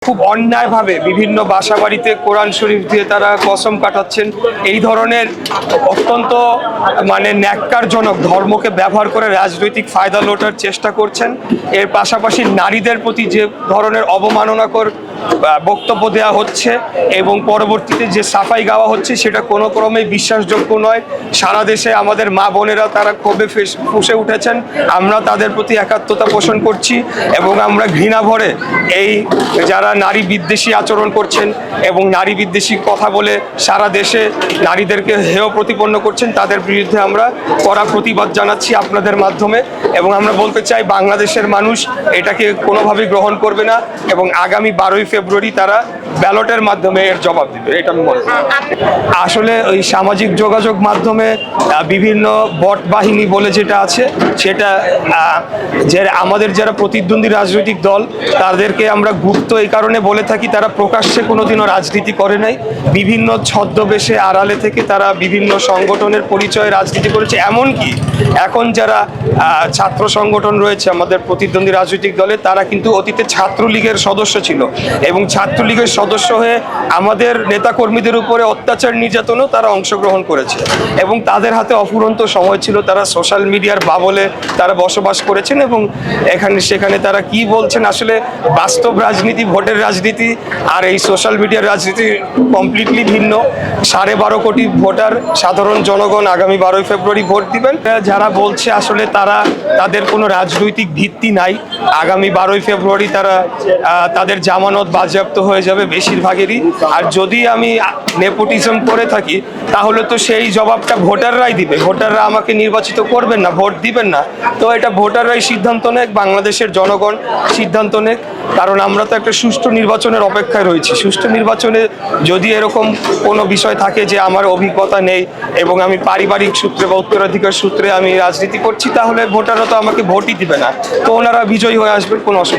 খুব অন্যায়ভাবে বিভিন্ন বাসাবাড়িতে কোরআন শরীফ দিয়ে তারা কসম কাটাচ্ছেন। এই ধরনের অত্যন্ত ন্যাক্কারজনক ধর্মকে ব্যবহার করে রাজনৈতিক ফায়দা লোটার চেষ্টা করছেন। এর পাশাপাশি নারীদের প্রতি যে ধরনের অবমাননাকর বক্তব্য দেওয়া হচ্ছে এবং পরবর্তীতে যে সাফাই গাওয়া হচ্ছে সেটা কোনো ক্রমেই বিশ্বাসযোগ্য নয়। সারা দেশে আমাদের মা বোনেরা তারা ক্ষোভে ফুঁসে উঠেছেন। আমরা তাদের প্রতি একাত্মতা পোষণ করছি এবং আমরা ঘৃণা ভরে এই যারা নারী বিদ্বেষী আচরণ করছেন এবং নারী বিদ্বেষী কথা বলে সারা দেশে নারীদেরকে হেয় প্রতিপন্ন করছেন তাদের বিরুদ্ধে আমরা কড়া প্রতিবাদ জানাচ্ছি আপনাদের মাধ্যমে। এবং আমরা বলতে চাই বাংলাদেশের মানুষ এটাকে কোনোভাবেই গ্রহণ করবে না এবং আগামী 12ই ফেব্রুয়ারি তারা ব্যালটের মাধ্যমে এর জবাব দেবে, এটা আমি মনে করি। আসলে ওই সামাজিক যোগাযোগ মাধ্যমে বিভিন্ন বট বাহিনী বলে যেটা আছে সেটা যে আমাদের যারা প্রতিদ্বন্দ্বী রাজনৈতিক দল তাদেরকে আমরা গুপ্ত এই কারণে বলে থাকি, তারা প্রকাশ্যে কোনোদিনও রাজনীতি করে নাই। বিভিন্ন ছদ্মবেশে আড়ালে থেকে তারা বিভিন্ন সংগঠনের পরিচয়ে রাজনীতি করেছে। এমনকি এখন যারা ছাত্র সংগঠন রয়েছে আমাদের প্রতিদ্বন্দ্বী রাজনৈতিক দলে তারা কিন্তু অতীতে ছাত্রলীগের সদস্য ছিল এবং ছাত্রলীগের সদস্য হয়ে আমাদের নেতাকর্মীদের উপরে অত্যাচার নির্যাতনও তারা অংশগ্রহণ করেছে এবং তাদের হাতে অফুরন্ত সময় ছিল। তারা সোশ্যাল মিডিয়ার বাবলে তারা বসবাস করেছেন এবং সেখানে তারা কি বলছেন আসলে বাস্তব রাজনীতি, ভোটের রাজনীতি আর এই সোশ্যাল মিডিয়ার রাজনীতি কমপ্লিটলি ভিন্ন। 12.5 কোটি ভোটার সাধারণ জনগণ আগামী 12ই ফেব্রুয়ারি ভোট দিবেন। যারা বলছে আসলে তাদের কোনো রাজনৈতিক ভিত্তি নাই। আগামী 12ই ফেব্রুয়ারি তাদের জামানত বাজেয়াপ্ত হয়ে যাবে বেশিরভাগেরই। আর যদি আমি নেপোটিজম করে থাকি তাহলে তো সেই জবাবটা ভোটাররাই দিবে। ভোটাররা আমাকে নির্বাচিত করবেন না, ভোট দিবেন না। তো এটা ভোটাররাই সিদ্ধান্ত নেক, বাংলাদেশের জনগণ সিদ্ধান্ত নেক। কারণ আমরা তো একটা সুষ্ঠু নির্বাচনের অপেক্ষায় রয়েছি। সুষ্ঠু নির্বাচনে যদি এরকম কোনো বিষয় থাকে যে আমার অভিজ্ঞতা নেই এবং আমি পারিবারিক সূত্রে বা উত্তরাধিকার সূত্রে আমি রাজনীতি করছি তাহলে ভোটাররা তো আমাকে ভোটই দিবে না। তো ওনারা বিজয়ী হয়ে আসবেন, কোনো অসুবিধা